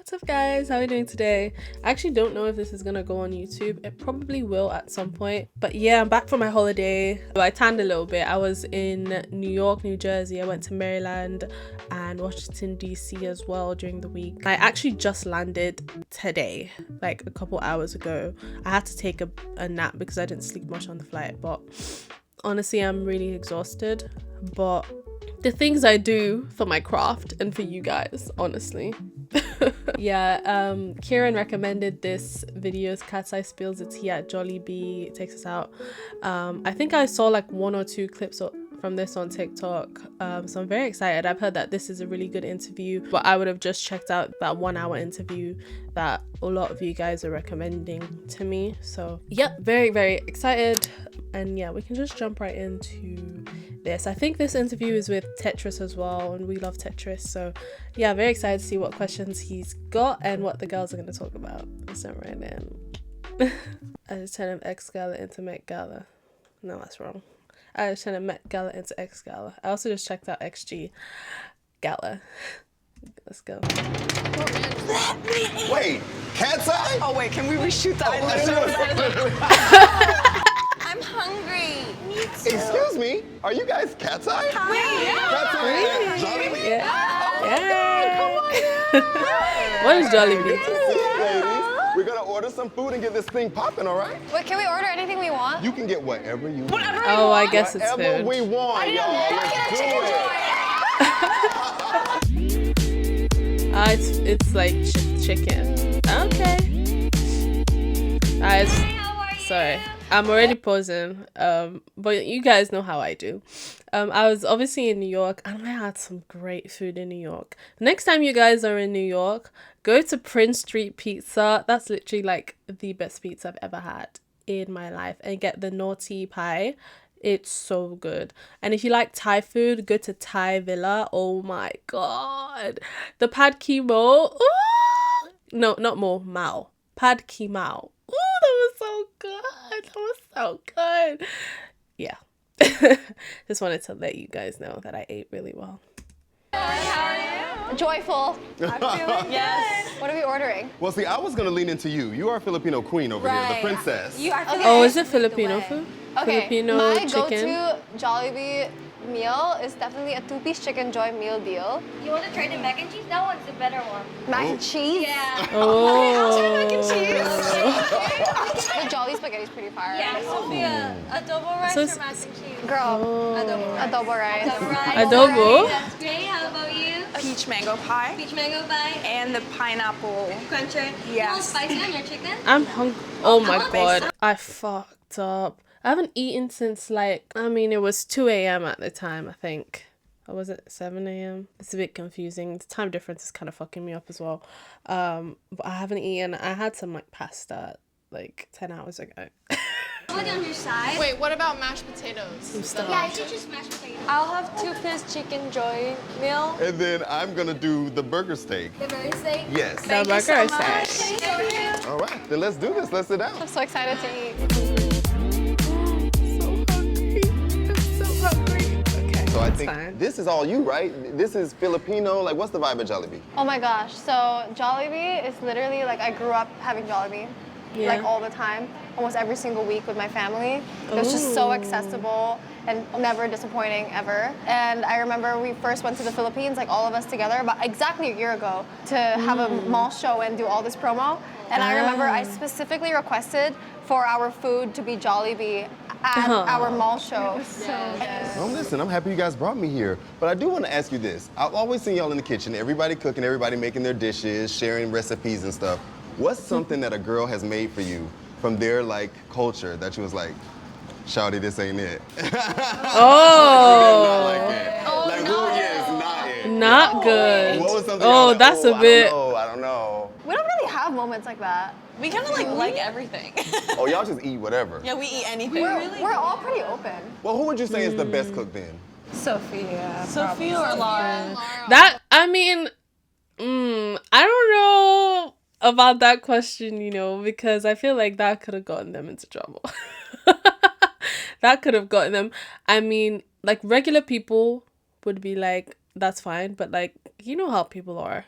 What's up guys, how are you doing today? I actually don't know if this is gonna go on YouTube. It probably will at some point, but yeah, I'm back from my holiday. I tanned a little bit. I was in New York, New Jersey. I went to Maryland and Washington DC as well during the week. I actually just landed today, like a couple hours ago. I had to take a nap because I didn't sleep much on the flight, but honestly I'm really exhausted. But the things I do for my craft and for you guys, honestly. Yeah, Kieran recommended this video. KATSEYE spills the tea at Jollibee. It takes us out. I think I saw like 1 or 2 clips from this on TikTok, so I'm very excited. I've heard that this is a really good interview, but I would have just checked out that 1-hour interview that a lot of you guys are recommending to me. So yep, very excited. And yeah, we can just jump right into this. I think this interview is with Tetris as well, and we love Tetris, so yeah, very excited to see what questions he's got and what the girls are going to talk about. Let's jump right in. I just turned an X Gala into Met Gala. No, that's wrong. I just turned a Met Gala into X Gala. I also just checked out XG Gala. Let's go. Wait, KATSEYE? Oh wait, can we reshoot that? I'm hungry. Me too. Excuse me, are you guys KATSEYE? KATSEYE? Jollibee? Yeah. Come on. What is Jollibee? Ladies, we're gonna order some food and get this thing popping, all right? Wait, can we order anything we want? You can get whatever you want. Oh, I guess it's Whatever food. we want, y'all. Let's do it. It's like chicken. Okay. Sorry, I'm already pausing. But you guys know how I do. I was obviously in New York, and I had some great food in New York. Next time you guys are in New York, go to Prince Street Pizza. That's literally like the best pizza I've ever had in my life, and get the naughty pie. It's so good. And if you like Thai food, go to Thai Villa. Oh my god, the pad ki mo. Ooh! No, not mo, mao. Pad ki mao. Ooh, that was so good. That was so good. Yeah. Just wanted to let you guys know that I ate really well. Joyful. I'm feeling Yes. What are we ordering? Well, see, I was gonna lean into you. You are a Filipino queen over here, the princess. You are Oh, is it Filipino food? Okay, Filipino my chicken? go-to Jollibee meal is definitely a 2-piece chicken joy meal deal. You want to try the mac and cheese? That one's the better one. Mac and cheese? Yeah. Oh. Mac and cheese. The Jolly spaghetti is pretty fire. Yeah, Sophia. Adobo rice So or it's- mac and cheese? Girl, Adobo rice. adobo rice. Adobo rice. Adobo? That's great. How about you? Peach mango pie Peach mango pie. and the pineapple. Cruncher. You want Yes. spicy on your chicken? I'm hungry. Oh my want god. I fucked up. I haven't eaten since like, I mean, it was 2 a.m. at the time, I think. Or was it 7 a.m.? It's a bit confusing. The time difference is kind of fucking me up as well. But I haven't eaten. I had some like pasta like 10 hours ago. Put it on your side. Wait, what about mashed potatoes? Yeah, you just mash potatoes. I'll have 2-piece chicken joy meal. And then I'm gonna do the burger steak. The burger steak. Yes. The burger is nice. All right, then let's do this. Let's sit down. I'm so excited to eat. So hungry. Okay. So I that's think fine. this is all you, right? This is Filipino. Like, what's the vibe at Jollibee? Oh my gosh, so Jollibee is literally like I grew up having Jollibee. Yeah. Like all the time, almost every single week with my family. It was just so Ooh. accessible and never disappointing ever. And I remember we first went to the Philippines, like all of us together, about exactly a year ago to have a mall show and do all this promo. And I remember I specifically requested for our food to be Jollibee at our mall show. Well, listen, I'm happy you guys brought me here. But I do want to ask you this. I've always seen y'all in the kitchen, everybody cooking, everybody making their dishes, sharing recipes and stuff. What's something that a girl has made for you from their like culture that you was like, shawty, this ain't it? Oh. Not like it. Like, who is not it? Not good. What was something Oh, y'all like, that's a I bit. don't know. We don't really have moments like that. We kind of like everything. Oh, y'all just eat whatever. Yeah, we eat anything. We're all pretty open. Well, who would you say is the best cook then? Sophia or Laura? That, I mean, I don't know about that question, you know, because I feel like that could have gotten them into trouble. That could have gotten them. I mean, like regular people would be like, that's fine. But like, you know how people are.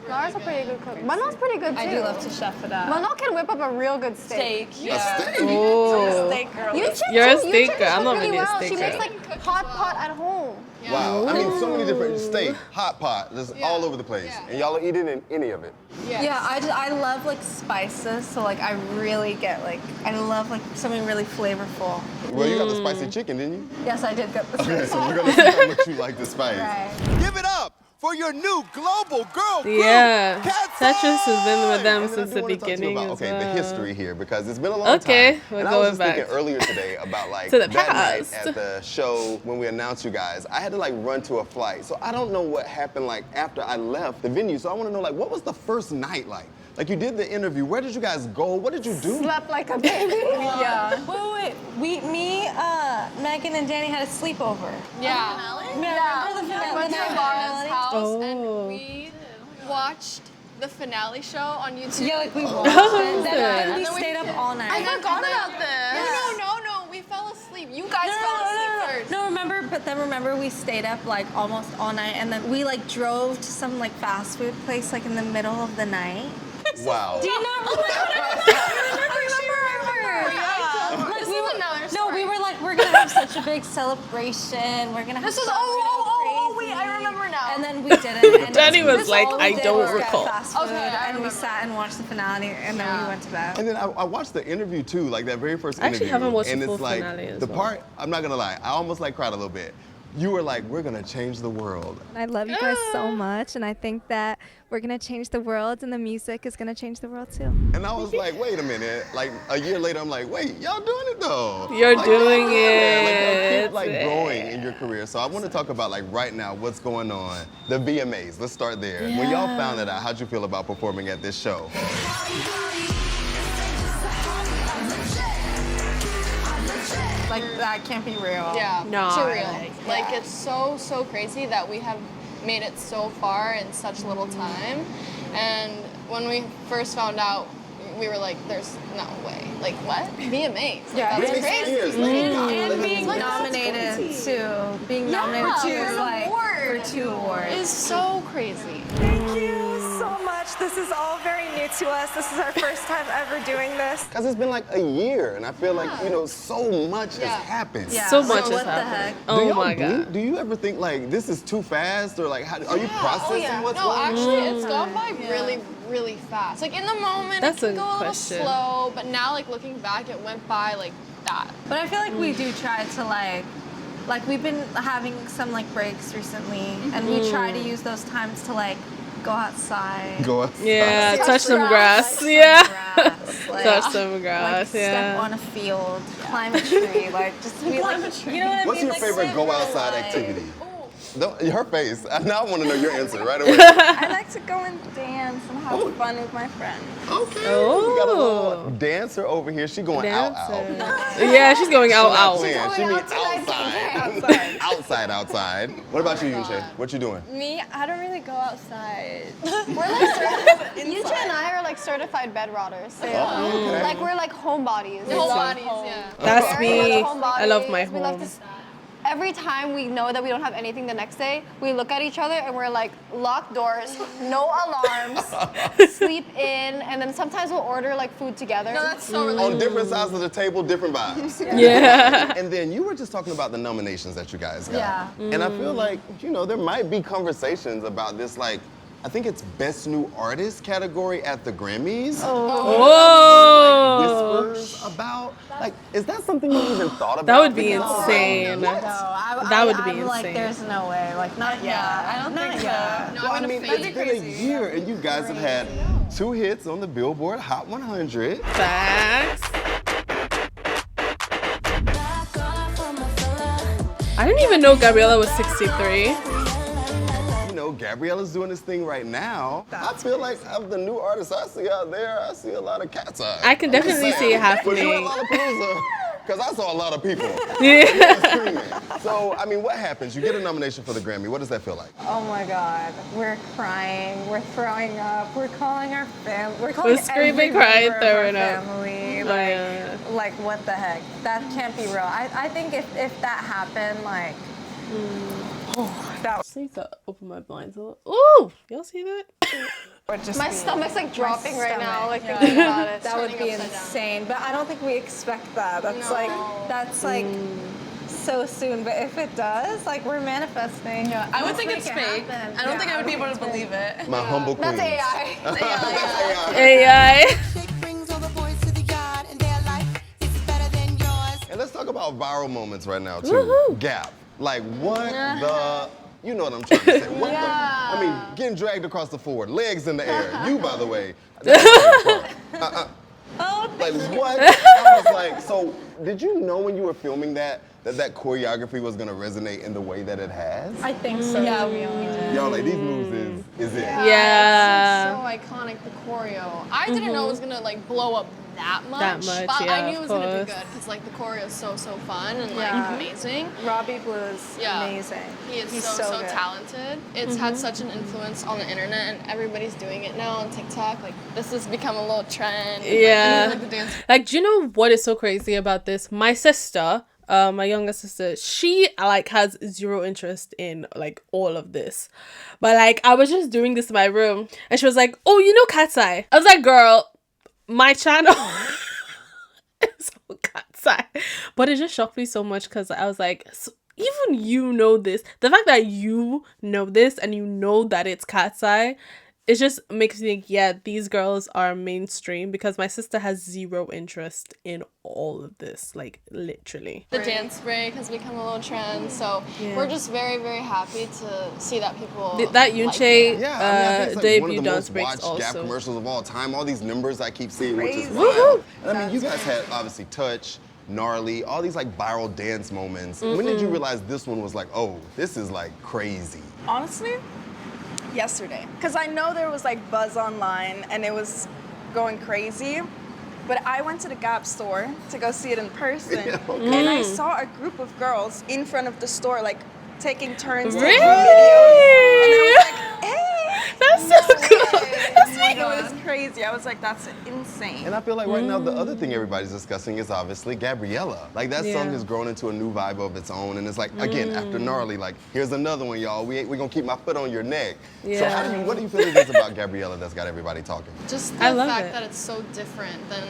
Laura's a pretty good cook. Manol's pretty good too. I do love to chef it up. Manol can whip up a real good steak. Steak. Yeah. A steak? Oh. Steak girl. You chick You're a too. You steak chick girl. I'm cook not really really a well. steak She makes girl. like hot pot at home. Wow. I mean, so many different steak, hot pot, just all over the place. Yeah. And y'all are eating in any of it. Yes. Yeah, I love like spices, so like I really get like I love like something really flavorful. Well, you got the spicy chicken, didn't you? Yes, I did get the Okay, spice. so we're gonna see how much you like the spice. Right. Give it up for your new global girl crew, Yeah. KATSEYE! Tetris has been with them And then I since do the wanna talk to you beginning about, as okay, the well. history here, because it's been a long Okay, time. we're And I was going just back. thinking earlier today about like To the that night past. at the show when we announced you guys, I had to like run to a flight. So I don't know what happened like after I left the venue. So I want to know like what was the first night like? Like you did the interview. Where did you guys go? What did you do? Slept like a baby. Yeah. Wait. Me, Megan, and Danny had a sleepover. Yeah. Remember the finale? Went to Laura's house Oh. and we watched the finale show on YouTube. Yeah, like we watched was it. it? Then we then we- stayed up all night. I forgot about this. No. We fell asleep. You guys fell asleep first. No, remember we stayed up like almost all night, and then we like drove to some like fast food place like in the middle of the night. Wow. Do you not remember? Like, we were, another no, story. we were like, we're gonna have such a big celebration. We're gonna have This was- fun, oh, we're gonna wait, I remember now. And then we didn't. And Danny was this like, all we I did don't was get recall. Fast food, Okay, I and we remember. sat and watched the finale, and then we went to bed. And then I watched the interview too, like that very first I actually interview. haven't watched and the full it's like finale as the well. part, I'm not gonna lie, I almost like cried a little bit. You were like, we're gonna change the world. I love you guys so much, and I think that we're gonna change the world, and the music is gonna change the world too. And I was like, wait a minute. Like a year later, I'm like, wait, y'all doing it though. You're Like, doing yeah, like, it. y'all keep like growing in your career. So I want to talk about like right now, what's going on. The VMAs, let's start there. When y'all found that out, how'd you feel about performing at this show? Like that can't be real. Yeah. No. Surreal. Like it's so crazy that we have made it so far in such little time. And when we first found out, we were like, there's no way. Like what? VMAs. Yeah, That's and- crazy. Years, And being nominated too. Being nominated for too an is like award. for 2 awards. It's so crazy. Thank you so much. This is all very new to us. This is our first time ever doing this. Because it's been like a year, and I feel like, you know, so much has happened. Yeah. So much So has what the happened. heck? Do Oh y'all my do- god. Do you ever think like this is too fast, or like how, are you processing what's No, going on? actually, it's gone by really fast. Like in the moment, That's it can a go a little question. slow, but now, like looking back, it went by like that. But I feel like we do try to like we've been having some like breaks recently, and we try to use those times to like go outside. Go up. Yeah, Touch touch some grass. like, Yeah. grass, like, Touch some like grass. step Yeah. on a field, climb a tree, like just be like, you know what I What's mean? your Like, favorite live go your outside life. activity? Don't, her face. Now I want to know your answer right away. I like to go and dance and have fun with my friends. Okay. Oh. We got a little dancer over here. She going out. Yeah, she's going out, Not out. playing. She means outside. outside. What about you, Yunche? What you doing? Me, I don't really go outside. We're like Yuja and I are like certified bed rotters. So, Oh, okay. like we're like homebodies. Homebodies, yeah. That's Very me. much I love my homebodies. We love home. to every time we know that we don't have anything the next day, we look at each other and we're like, locked doors, no alarms, sleep in, and then sometimes we'll order like food together. No, that's so On different sides of the table, different vibes. Yeah. And then you were just talking about the nominations that you guys got. Yeah. And I feel like, you know, there might be conversations about this, like, I think it's Best New Artist category at the Grammys. Whoa. Whispers about, like, is that something you even thought about? That would be Because- insane. That would be I'm like, insane. there's no way. Like, not yet. I don't think yet. Well, I mean, it's been a year, and you guys have had 2 hits on the Billboard Hot 100. Facts. I didn't even know Gabriella was 63. You know, Gabriella's doing this thing right now. I feel like of the new artists I see out there, I see a lot of KATSEYE. I can definitely see it Was you at happening. Lollapalooza? Because I saw a lot of people. Yeah. Screaming. So, I mean, what happens? You get a nomination for the Grammy. What does that feel like? Oh my God, we're crying, we're throwing up, we're calling our family, we're calling We're screaming, every crying, member of our throwing up. family. Yeah. Like what the heck? That can't be real. I think if that happened, like, That Just need to open my blinds a little. Ooh, y'all see that? would just My be, stomach's like dropping right now, stomach. like thinking about it. that would be turning upside down. insane. But I don't think we expect that. That's like so soon. But if it does, like we're manifesting. Yeah, I would think it's fake. I don't think I would be able to believe it. My humble queen. That's AI. That's AI. AI. And let's talk about viral moments right now too. Woohoo. Gap. Like what the, you know what I'm trying to say. What the, I mean, getting dragged across the floor, legs in the air. You, by the way. That's like what? I was like, so did you know when you were filming that choreography was gonna resonate in the way that it has? I think so. Yeah, we all did. Y'all, like these moves is it. Yeah. It's so iconic, the choreo. I didn't know it was gonna like blow up that much. That much, but yeah, I knew it was gonna be of good course. because like the choreo is so fun and like Yeah. amazing. Robbie Blue is amazing. He is He's so good. talented. It's had such an influence on the internet and everybody's doing it now on TikTok. Like this has become a little trend. Yeah. Like, the dance. Like, do you know what is so crazy about this? My sister, my younger sister, she like has zero interest in like all of this. But like I was just doing this in my room and she was like, "Oh, you know KATSEYE?" I was like, "Girl, my channel is on KATSEYE." But it just shocked me so much because I was like, so even you know this. The fact that you know this and you know that it's KATSEYE, it just makes me think, yeah, these girls are mainstream because my sister has zero interest in all of this, like literally. The dance break has become a little trend, so we're just very, very happy to see that people That like Yunche it. Yeah, I mean, I think it's like one debut of the dance most breaks watched Gap also. commercials of all time. All these numbers I keep seeing, which is Crazy. wild. And I mean, you guys had obviously Touch, Gnarly, all these like viral dance moments. When did you realize this one was like, oh, this is like crazy? Honestly, yesterday. Because I know there was like buzz online and it was going crazy. But I went to the Gap store to go see it in person. Yeah, okay. And I saw a group of girls in front of the store, like taking turns Really? taking videos. And I was like, hey! That's so cool. It was crazy. I was like, that's insane. And I feel like right now the other thing everybody's discussing is obviously Gabriella. Like that song has grown into a new vibe of its own, and it's like again after Gnarly, like here's another one, y'all. We gonna keep my foot on your neck. So what do you feel it is about Gabriella that's got everybody talking? Just I the love fact it. that it's so different than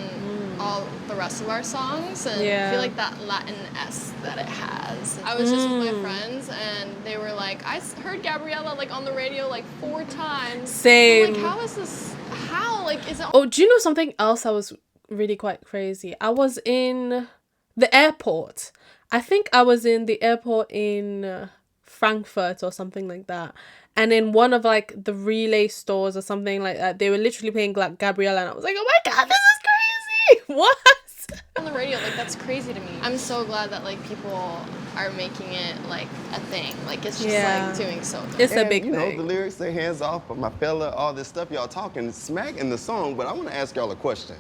all the rest of our songs, and I feel like that Latin-esque that it has. I was just with my friends, and they were like, I heard Gabriella like on the radio like 4 times. Same. I'm like, how is this? How? Like, is it? Oh, do you know something else that was really quite crazy? I was in the airport. I think I was in the airport in Frankfurt or something like that. And in one of like the relay stores or something like that, they were literally playing like Gabriella, and I was like, oh my god, this is crazy! What? On the radio, like that's crazy to me. I'm so glad that like people are making it like a thing. Like it's just like doing so good. It's a And, big you know, thing. the lyrics say hands off, but my fella, all this stuff y'all talking smack in the song, but I want to ask y'all a question.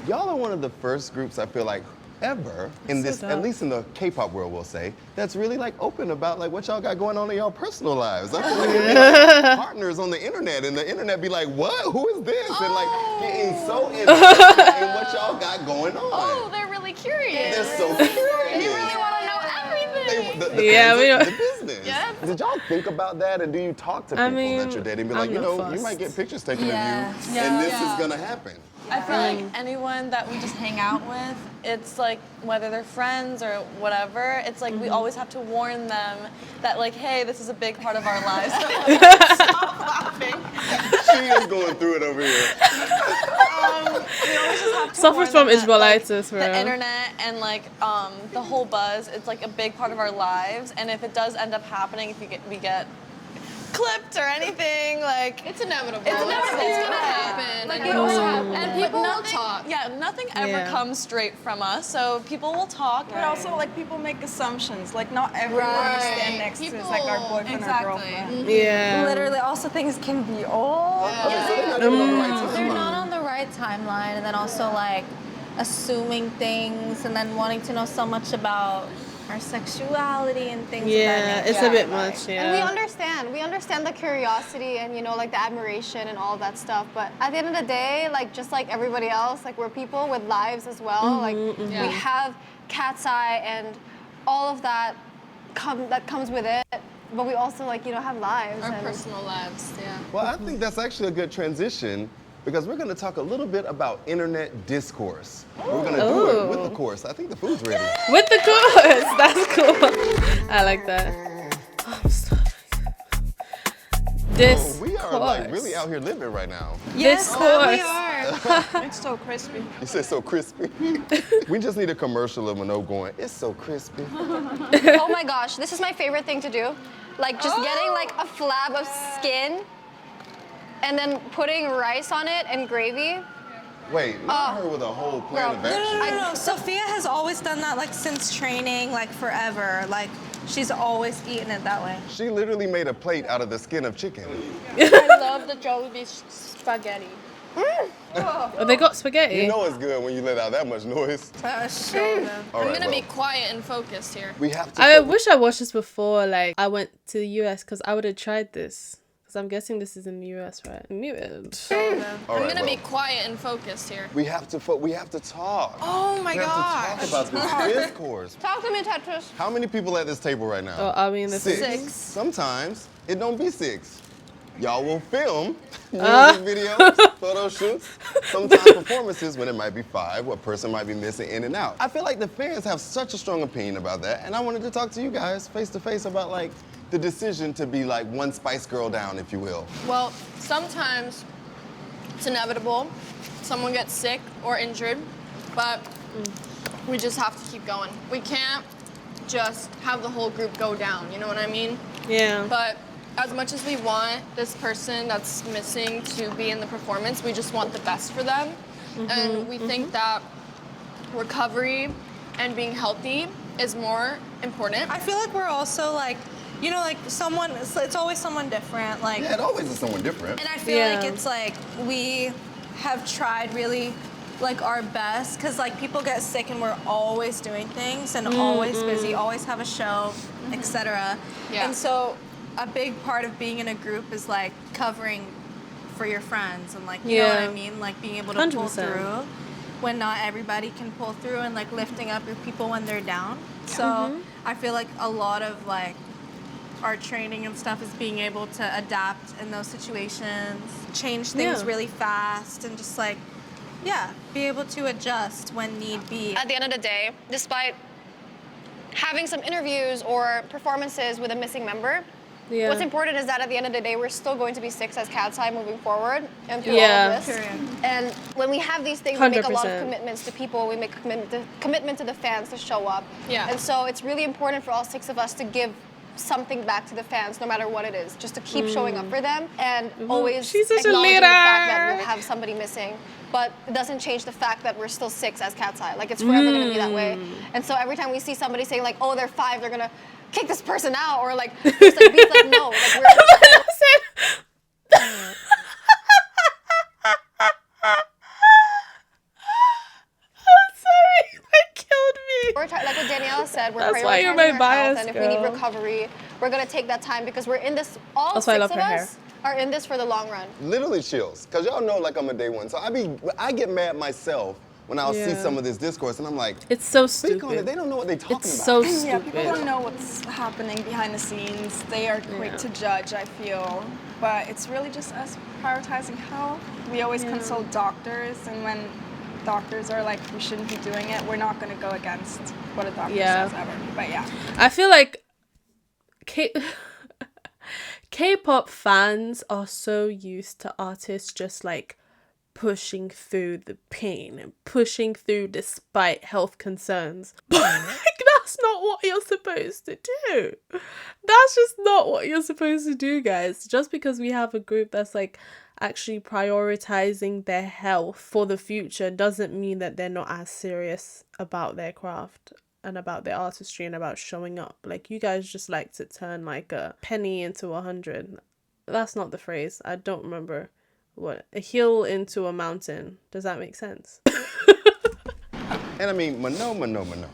Y'all are one of the first groups I feel like ever in this, at least in the K-pop world, we'll say, that's really like open about like what y'all got going on in y'all personal lives. I feel like it'd be like partners on the internet, and the internet be like, what? Who is this? And like getting so invested in what y'all got going on. Oh, they're really curious. They're so curious. They really want to know everything. The Yeah, fans we are don't- the business. Yeah. Did y'all think about that, and do you talk to people that you're dating? Be like, I'm you not know, you fussed. might get pictures taken of you, Yeah. and this is gonna happen. I feel like anyone that we just hang out with, it's like whether they're friends or whatever, it's like we always have to warn them that like, hey, this is a big part of our lives. Stop laughing. She is going through it over here. We always just have to Suffers warn from them that, like, Israelitis, bro. the internet and like the whole buzz, it's like a big part of our lives. And if it does end up happening, if we get clipped or anything, like It's inevitable. It's inevitable. It's gonna happen. Like, and it it will will happen. happen. And people will nothing, talk. Yeah, nothing ever Yeah. comes straight from us. So people will talk. But also, like, people make assumptions. Like, not everyone we stand next to is like our boyfriend or girlfriend. Yeah. Literally, also things can be old. They're not on the right timeline, and then also like assuming things, and then wanting to know so much about our sexuality and things. Yeah, of that it's nature. a bit much, And we yeah. understand. We understand the curiosity and, you know, like the admiration and all that stuff. But at the end of the day, like, just like everybody else, like, we're people with lives as well. Like, we have KATSEYE and all of that that comes with it. but we also like, you know, have lives. Our and personal lives, yeah. Well, I think that's actually a good transition because we're going to talk a little bit about internet discourse. We're going to do it with the course. I think the food's ready. With the course. That's cool. I like that. Oh, I'm starving. This We are like really out here living right now. This course. It's so crispy. You said so crispy. We just need a commercial of Mano going, it's so crispy. oh my gosh, this is my favorite thing to do. Like just getting like a flab of skin and then putting rice on it and gravy. Wait, not her with a whole plan of action. No. Sophia has always done that like since training, like forever. Like she's always eaten it that way. She literally made a plate out of the skin of chicken. I love the Jollibee spaghetti. Oh, they got spaghetti. You know it's good when you let out that much noise. That was so good. All I'm right, gonna be well, quiet and focused here. we have to. I wish I watched this before, like, I went to the US because I would have tried this. Because I'm guessing this is in the US, right? Muted. All I'm right, gonna be well, quiet and focused here. we have to talk. Oh my We have to talk about this discourse. Talk to me, Tetris. How many people at this table right now? Oh, are we in the Six. Sometimes it don't be six. Y'all will film music videos, photo shoots, sometimes performances when it might be five, a person might be missing in and out. I feel like the fans have such a strong opinion about that, and I wanted to talk to you guys face to face about like the decision to be like one Spice Girl down, if you will. Well, sometimes it's inevitable. Someone gets sick or injured, but we just have to keep going. We can't just have the whole group go down, you know what I mean? Yeah. But as much as we want this person that's missing to be in the performance, we just want the best for them. And we think that recovery and being healthy is more important. I feel like we're also like, you know, like someone, it's always someone different. Like, Yeah, it always is someone different. and I feel like it's like we have tried really like our best because like people get sick and we're always doing things and always busy, always have a show, etc. Yeah. And so a big part of being in a group is like covering for your friends and like, you know what I mean? Like being able to pull 100%. through when not everybody can pull through and like lifting up your people when they're down. So I feel like a lot of like our training and stuff is being able to adapt in those situations, change things really fast and just like, be able to adjust when need be. At the end of the day, despite having some interviews or performances with a missing member, what's important is that at the end of the day, we're still going to be six as KATSEYE moving forward and through all of this. And when we have these things, we make a lot of 100%. commitments to people. We make commitment to the fans to show up. Yeah. And so it's really important for all six of us to give something back to the fans, no matter what it is, just to keep showing up for them and always She's such a acknowledging the fact that leader. we'll have somebody missing. But it doesn't change the fact that we're still six as KATSEYE. Like it's forever gonna be that way. And so every time we see somebody saying like, oh, they're five, they're gonna kick this person out, or like, there's like beats like, no, like we're like what Daniela said, we're That's why you're prioritizing my our bias, health, and if we need girl. recovery, we're gonna take that time because we're in this. All That's why I six love of her hair. us are in this for the long run. Literally chills, cause y'all know like I'm a day one. So I get mad myself when I'll see some of this discourse and I'm like, It's so speak on it. stupid. They don't know what they're talking It's about. so Yeah, people stupid. don't know what's happening behind the scenes. They are quick to judge, I feel. But it's really just us prioritizing health. We always consult doctors, and when doctors are like, we shouldn't be doing it, we're not going to go against what a doctor says ever. But yeah. I feel like K-pop fans are so used to artists just like pushing through the pain and pushing through despite health concerns. But like, that's not what you're supposed to do. That's just not what you're supposed to do, guys. Just because we have a group that's like actually prioritizing their health for the future doesn't mean that they're not as serious about their craft and about their artistry and about showing up. Like, you guys just like to turn like a penny into 100. That's not the phrase. I don't remember what. A hill into a mountain. Does that make sense? And I mean, Mano. Mano.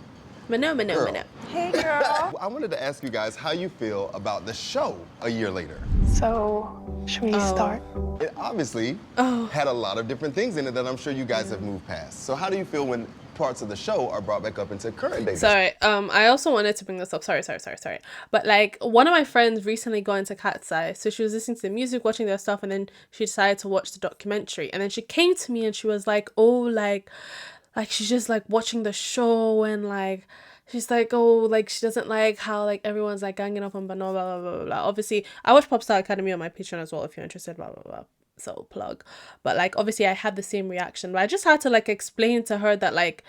Hey, girl. I wanted to ask you guys how you feel about the show a year later. So, should we start? It obviously had a lot of different things in it that I'm sure you guys have moved past. So how do you feel when parts of the show are brought back up into current day? Sorry, I also wanted to bring this up. Sorry. But like, one of my friends recently got into KATSEYE. So she was listening to the music, watching their stuff, and then she decided to watch the documentary. And then she came to me and she was like, oh, like she's just like watching the show, and like, she's like, oh, like she doesn't like how like everyone's like ganging up on Bano, blah, blah, blah, blah. Obviously, I watch Popstar Academy on my Patreon as well if you're interested, blah, blah, blah. So plug. But like, obviously I had the same reaction, but I just had to like explain to her that like,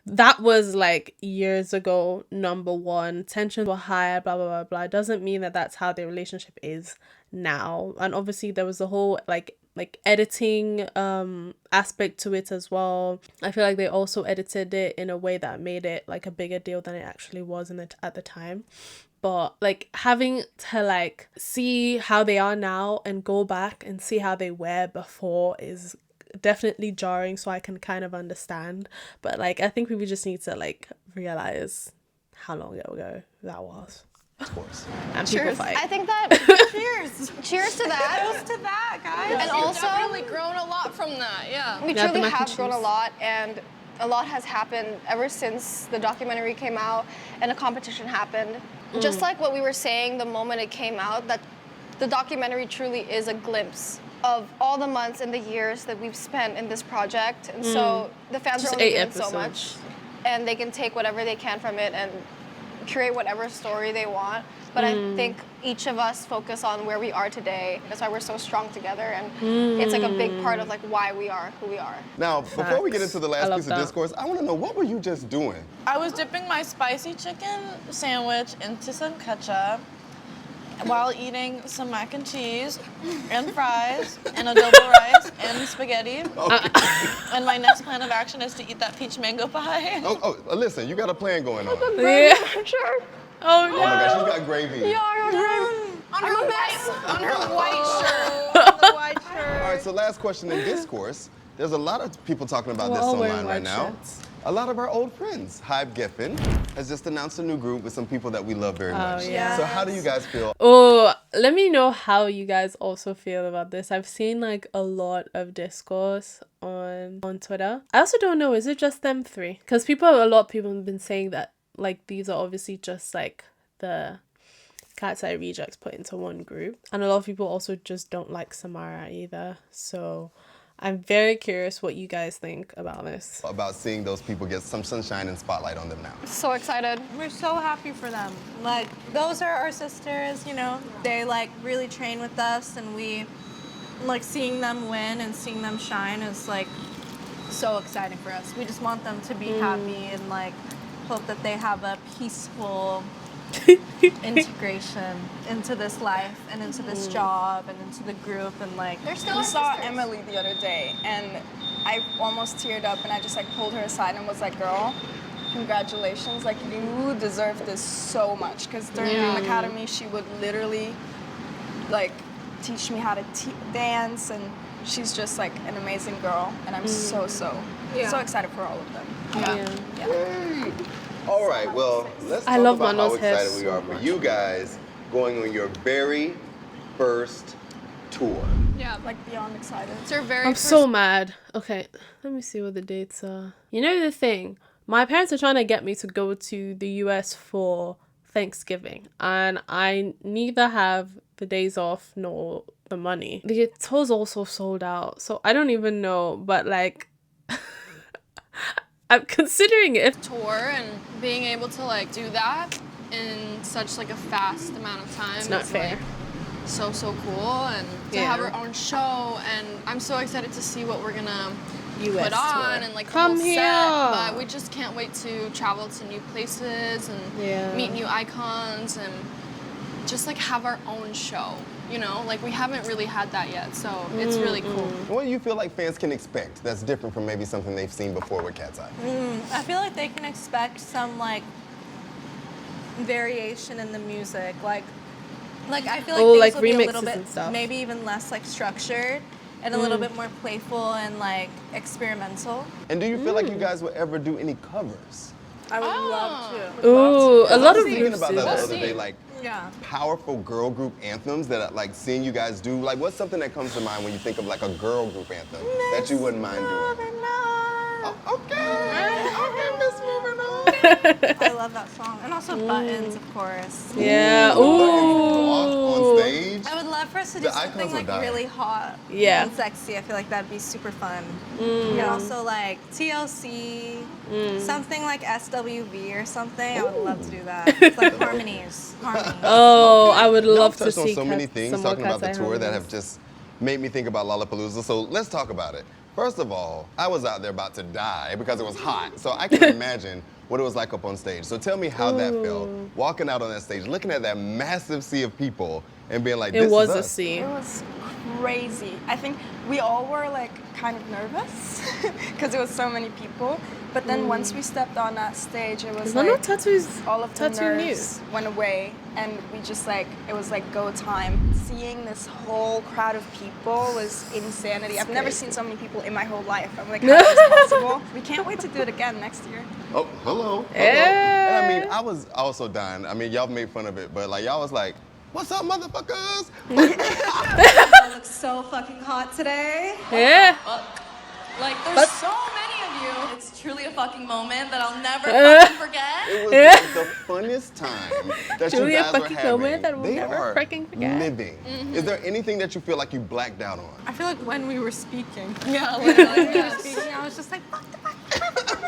that was like years ago, number one. Tensions were higher, blah, blah, blah, blah. It doesn't mean that that's how their relationship is now. And obviously there was the whole like editing aspect to it as well. I feel like they also edited it in a way that made it like a bigger deal than it actually was at the time. But like, having to like see how they are now and go back and see how they were before is definitely jarring, so I can kind of understand. But like, I think we just need to like realize how long ago that was. Of course. And people fight. I think that cheers to that. Toast to that, guys. And also, definitely grown a lot from that. Yeah. we Yeah, the truly mac and have grown a cheese. lot, and a lot has happened ever since the documentary came out and the competition happened. Just like what we were saying the moment it came out, that the documentary truly is a glimpse of all the months and the years that we've spent in this project. And so the fans Just are only 8 given so much, episodes. and they can take whatever they can from it and create whatever story they want. But I think each of us focus on where we are today. That's why we're so strong together, and it's like a big part of like why we are who we are. Now, before we get into the I last love piece that. of discourse, I want to know, what were you just doing? I was dipping my spicy chicken sandwich into some ketchup while eating some mac and cheese and fries and adobo rice and spaghetti. And my next plan of action is to eat that peach mango pie. Oh, listen, you got a plan going on. Yeah. Sure. Oh Oh my gosh, she's got gravy. On her white shirt. All right, so last question in discourse. There's a lot of people talking about We're this all wearing online right white now. shirts. A lot of our old friends. Hype Geffen has just announced a new group with some people that we love very much. yeah. So how do you guys feel? Oh, let me know how you guys also feel about this. I've seen like a lot of discourse on Twitter. I also don't know, is it just them three? Because a lot of people have been saying that like these are obviously just like the KATSEYE rejects put into one group. And a lot of people also just don't like Samara either. So I'm very curious what you guys think about this. About seeing those people get some sunshine and spotlight on them now. So excited. We're so happy for them. Like, those are our sisters, you know. They like really train with us, and we like seeing them win and seeing them shine is like so exciting for us. We just want them to be happy and like hope that they have a peaceful integration into this life and into this job and into the group, and like They're still We our saw sisters. Emily the other day, and I almost teared up, and I just like pulled her aside and was like, girl, congratulations, like you deserve this so much. Because during Dream Academy, she would literally like teach me how to dance, and she's just like an amazing girl, and I'm so excited for all of them. All right, well, let's I talk love about how Mano's hair excited we so are for much. you guys going on your very first tour. Yeah. Like beyond excited. It's your very I'm first so mad. Okay, let me see what the dates are. You know the thing, my parents are trying to get me to go to the US for Thanksgiving, and I neither have the days off nor the money. The tour's also sold out, so I don't even know, but like I'm considering it. tour, and being able to like do that in such like a fast amount of time It's not is fair. like so cool, and to have our own show, and I'm so excited to see what we're gonna US put on tour. and like the Come whole here. set. But we just can't wait to travel to new places and Yeah. meet new icons and just like have our own show. You know, like we haven't really had that yet, so it's really cool. What do you feel like fans can expect that's different from maybe something they've seen before with KATSEYE? I feel like they can expect some like variation in the music, like I feel like Oh, things like will be a remixes little bit, and stuff. maybe even less like structured, and a little bit more playful and like experimental. And do you feel like you guys would ever do any covers? I would love to. Ooh, a lot I of was thinking about that the remixes. other day, like powerful girl group anthems that like seeing you guys do? Like, what's something that comes to mind when you think of like a girl group anthem that you wouldn't mind doing? Oh, okay, Miss Moving On. I love that song. And also Buttons, of course. Yeah. On stage. I would love for us to do The something icons like are dying. really hot Yeah. and sexy. I feel like that'd be super fun. And also like TLC, something like SWV or something. I would love to do that. It's like harmonies. Oh, I would Y'all love to touched on see so many things some more talking about the KATSEYE tour that harmonies. have just made me think about Lollapalooza. So let's talk about it. First of all, I was out there about to die because it was hot. So I can imagine what it was like up on stage. So tell me how that felt, walking out on that stage, looking at that massive sea of people and being like, this It was is a us. sea. It was crazy. I think we all were like kind of nervous because it was so many people. But then once we stepped on that stage, it was Is that not like tattoos? all of the Tattoo nerves went away, and we just like it was like go time. Seeing this whole crowd of people was insanity. I've never seen so many people in my whole life. I'm like, how is this possible? We can't wait to do it again next year. Oh, hello. Hey. And I mean, I was also dying. I mean, y'all made fun of it, but like y'all was like, what's up, motherfuckers? Y'all look so fucking hot today. Yeah. Like, there's so many of you. It's truly a fucking moment that I'll never fucking forget. It was like the funnest time that Truly you a guys were fucking having. moment that we'll They never are freaking forget. living. Is there anything that you feel like you blacked out on? I feel like when we were speaking. Yeah, literally. When we were speaking, I was just like, fuck the fuck.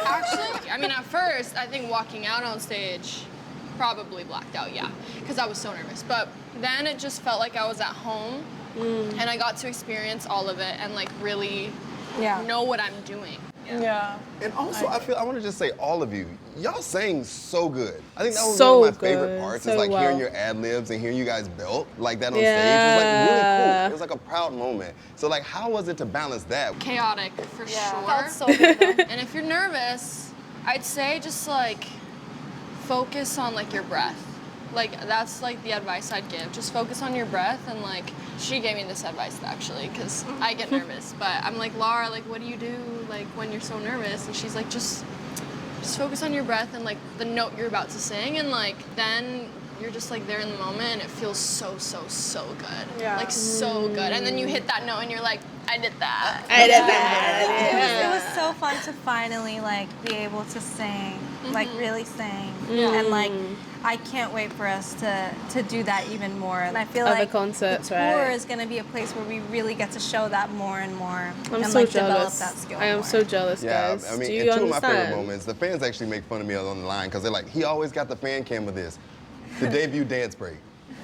Actually, I mean, at first, I think walking out on stage probably blacked out, yeah, because I was so nervous. But then it just felt like I was at home, and I got to experience all of it and like really know what I'm doing. Yeah. And also, I want to just say, all of you, y'all sang so good. I think that was So one of my favorite good, parts. so Is like well. hearing your ad libs and hearing you guys belt like that on Yeah. stage. It was like really cool. It was like a proud moment. So like, how was it to balance that? Chaotic for sure. Felt so good though. And if you're nervous, I'd say just like focus on like your breath. Like that's like the advice I'd give. Just focus on your breath and like she gave me this advice actually because I get nervous. But I'm like, Laura, like what do you do like when you're so nervous? And she's like, just focus on your breath and like the note you're about to sing and like then you're just like there in the moment and it feels so good. Yeah. Like so good. And then you hit that note and you're like, I did that. I did that. It was so fun to finally like be able to sing, like really sing, Mm. and like I can't wait for us to do that even more. And I feel Other like concerts, the tour right? is going to be a place where we really get to show that more and more, I'm and so like jealous. develop that skill. I am more. so jealous, Yeah, guys. I mean, Do and you two of my favorite understand? moments, the fans actually make fun of me on the line because they're like, he always got the fan cam of this. The debut dance break.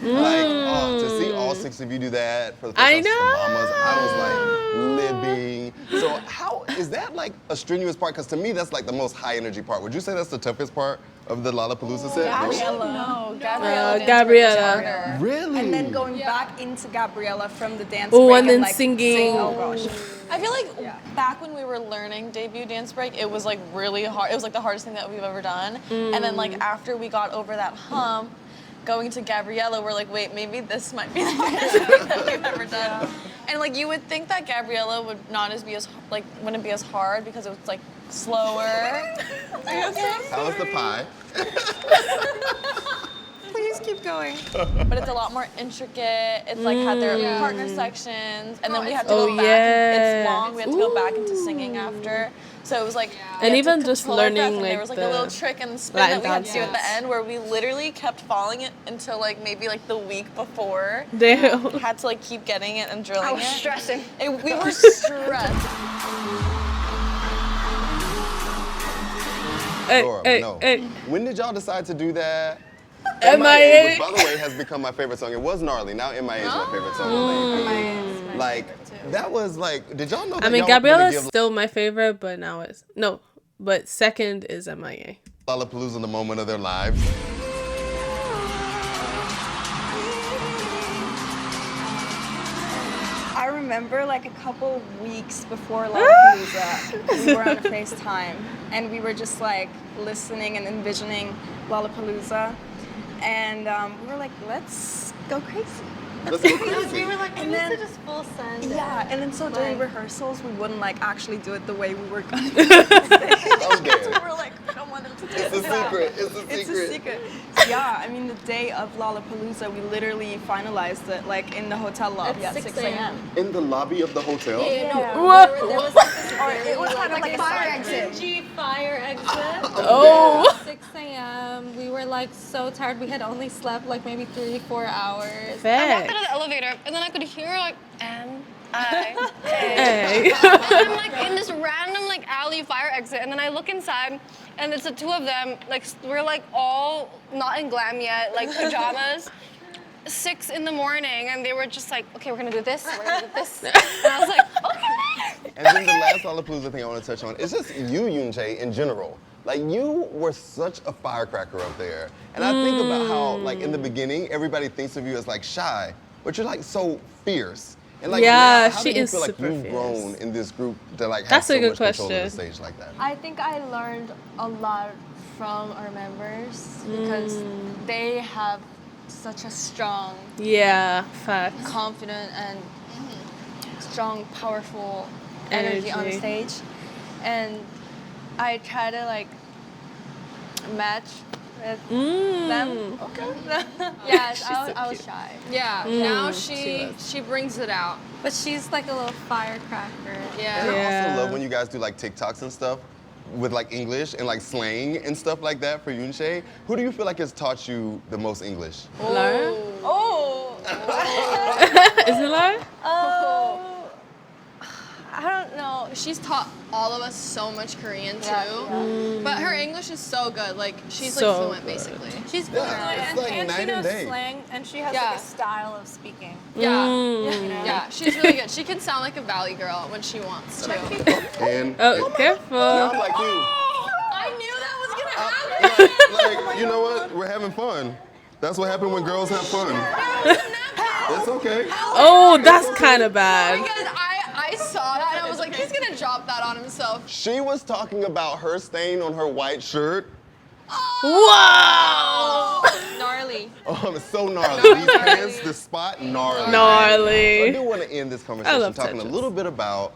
Like, oh, to see all 6 of you do that for the first I time, know. Mamas, I was like living. So how, is that like a strenuous part? Because to me, that's like the most high energy part. Would you say that's the toughest part of the Lollapalooza set? No, Gabriella. Gabriella. Really? And then going back into Gabriella from the dance Oh, break and then like, singing. sing, oh gosh. I feel like back when we were learning debut dance break, it was like really hard. It was like the hardest thing that we've ever done. And then like after we got over that hump, going to Gabriella, we're like, wait, maybe this might be the hardest thing that we've ever done. And like you would think that Gabriella would wouldn't be as hard because it was like slower. How was the pie? Please keep going. But it's a lot more intricate. It's like had their partner sections, and then we had to Oh, go back. yeah. It's long. We had to go back into singing after. So it was like, we And had to even just control our breath, learning, and like, there was like a the little trick and spin Latin that we had to do at the dances. end, where we literally kept falling it until like maybe like the week before. Damn. Had to like keep getting it and drilling I was it. stressing. We were stressed. Hey, Laura, hey, no. hey. When did y'all decide to do that? MIA. Which, by the way, has become my favorite song. It was gnarly. Now MIA is my favorite song. Like, that was like, did y'all know that I mean, y'all were gonna Gabriella's give still my favorite, but now it's no. But second is MIA. Lollapalooza the moment of their lives? I remember like a couple weeks before Lollapalooza, we were on a FaceTime and we were just like listening and envisioning Lollapalooza, and we were like, let's go crazy. Let's go crazy. We were like, we And need then- to just full send it. Yeah, and then so during Like- rehearsals, we wouldn't like actually do it the way we were gonna do it. I'm We dead. were like, we don't want to It's a secret. It's a secret. It's a secret. Yeah, I mean, the day of Lollapalooza, we literally finalized it like in the hotel lobby at 6 a.m. In the lobby of the hotel? What? It was kind of like a fire side exit. G fire exit. Oh. 6 a.m. We were like so tired. We had only slept like maybe 3-4 hours. I walked Facts. out of the elevator, and then I could hear like M-I-A. Hey. And I'm like in this random like alley fire exit, and then I look inside, and it's the two of them. Like we're like all not in glam yet, like pajamas. 6 in the morning, and they were just like, okay, we're gonna do this, we're gonna do this. And I was like, okay. And then the last Lollapalooza thing I want to touch on is just you, Yoonjae, in general. Like, you were such a firecracker up there. And I think about how, like, in the beginning, everybody thinks of you as, like, shy, but you're, like, so fierce. And, like, Yeah, how she do you is feel like super you've fierce. grown in this group to, like, have That's so a good much control of the question. stage like that? I think I learned a lot from our members because they have such a strong, Yeah, facts. confident, and strong, powerful energy on Energy. stage. And I try to like match with them. Yes, I was shy. Yeah, now she brings it out. But she's like a little firecracker. Yeah. And I Yeah. also love when you guys do, like, TikToks and stuff with, like, English and, like, slang and stuff like that for Yoonjae. Who do you feel like has taught you the most English? Learn? Oh. Is it learn? I don't know. She's taught all of us so much Korean too. But her English is so good. Like she's So like fluent good. basically. She's Yeah, it's like And she night and knows day. slang, and she has Yeah. like a style of speaking. Yeah. You know? Yeah, she's really good. She can sound like a valley girl when she wants to. And Oh, careful. now I'm like you. I knew that was gonna happen. Like, you know what? We're having fun. That's what happened when girls have fun. It's okay. Oh, that's kind of bad. Because I saw that and I was like, he's gonna drop that on himself. She was talking about her stain on her white shirt. Wow. Gnarly. Oh, it's so gnarly. These pants, the spot, gnarly. So I Gnarly. do want to end this I conversation love talking a Tetris. little bit about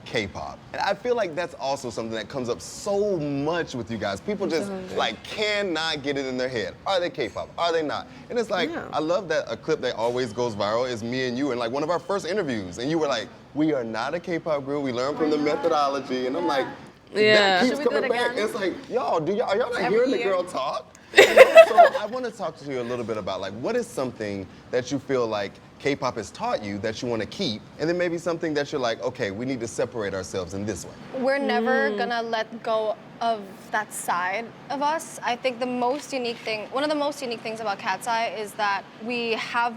K-pop. And I feel like that's also something that comes up so much with you guys. People just like cannot get it in their head. Are they K-pop? Are they not? And it's like, Yeah. I love that a clip that always goes viral is me and you in like one of our first interviews. And you were like, we are not a K-pop group. We learned from the methodology. And I'm like, Yeah. that keeps Should we do coming it back. again? It's like, y'all, are y'all not hearing the year. girl talk? So I want to talk to you a little bit about like what is something that you feel like K-pop has taught you that you want to keep, and then maybe something that you're like, okay, we need to separate ourselves in this way. We're never gonna let go of that side of us. I think one of the most unique things about KATSEYE is that we have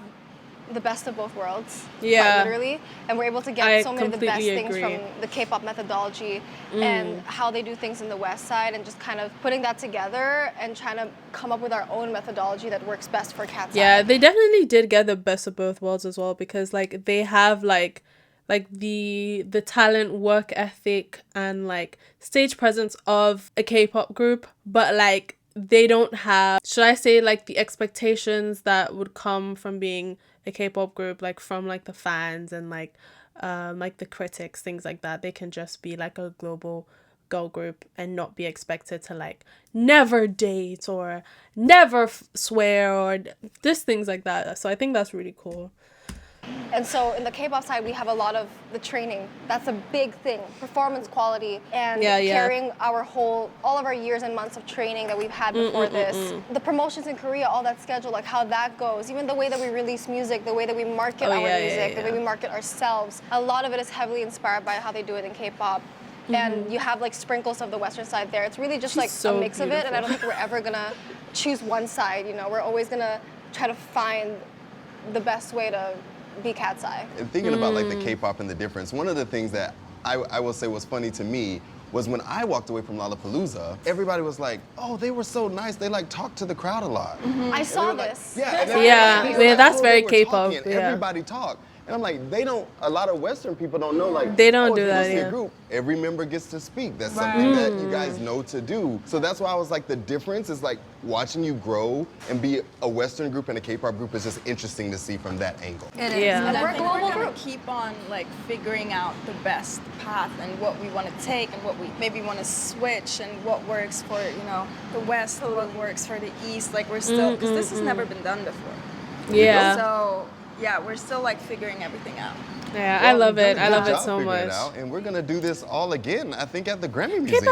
the best of both worlds, Yeah. quite literally, and we're able to get I so many of the best completely things agree. from the K-pop methodology and how they do things in the West side, and just kind of putting that together and trying to come up with our own methodology that works best for KATSEYE. Yeah, they definitely did get the best of both worlds as well, because like they have like the talent, work ethic, and like stage presence of a K-pop group, but like they don't have, should I say, like the expectations that would come from being a K-pop group, like from like the fans and like the critics, things like that. They can just be like a global girl group and not be expected to like never date or never swear or just things like that. So I think that's really cool. And so in the K-pop side, we have a lot of the training. That's a big thing. Performance quality and carrying all of our years and months of training that we've had before this. The promotions in Korea, all that schedule, like how that goes. Even the way that we release music, the way that we market our music, the way we market ourselves. A lot of it is heavily inspired by how they do it in K-pop. And you have like sprinkles of the Western side there. It's really just like so a mix of it. And I don't beautiful. think we're ever gonna choose one side, you know. We're always gonna try to find the best way to be KATSEYE. And thinking about like the K-pop and the difference, one of the things that I will say was funny to me was when I walked away from Lollapalooza, everybody was like, oh, they were so nice. They like talked to the crowd a lot. I And saw they were like- this. Yeah, and Yeah, everybody was that's oh, very they were K-pop, talking, and yeah. everybody talked. And I'm like, a lot of Western people don't know, like, They don't oh, do if you that, see yeah. a group, every member gets to speak. That's something that you guys know to do. So that's why I was like, the difference is like watching you grow and be a Western group and a K-pop group is just interesting to see from that angle. It is. Yeah. And I I think think we're gonna keep on like figuring out the best path and what we want to take and what we maybe want to switch and what works for the West, what works for the East. Like we're still because this has never been done before. Yeah. So yeah, we're still like figuring everything out. Yeah, I love Well, it. you've done I a love good it job so figuring it much. out, and we're gonna do this all again, I think, at the Grammy Museum.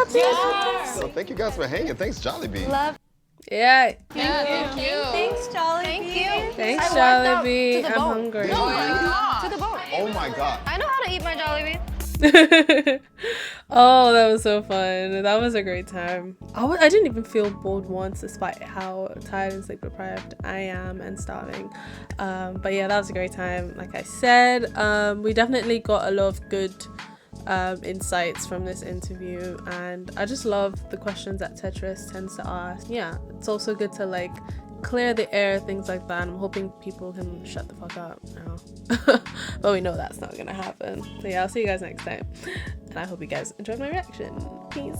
So thank you guys for hanging. Thanks, Jollibee. Love. Yeah. Yeah, thank you. Thanks, Jollibee. Thank you. Thanks, I worked out Jollibee. to the I'm bone. hungry. No, to the bone. Oh my God. I know how to eat my Jollibee. Oh, that was so fun. That was a great time. I didn't even feel bored once, despite how tired and sleep deprived I am and starving. But yeah, that was a great time. Like I said, we definitely got a lot of good insights from this interview, and I just love the questions that Tetris tends to ask. Yeah, it's also good to like clear the air, things like that. I'm hoping people can shut the fuck up now. But we know that's not gonna happen. So yeah, I'll see you guys next time, and I hope you guys enjoyed my reaction. Peace.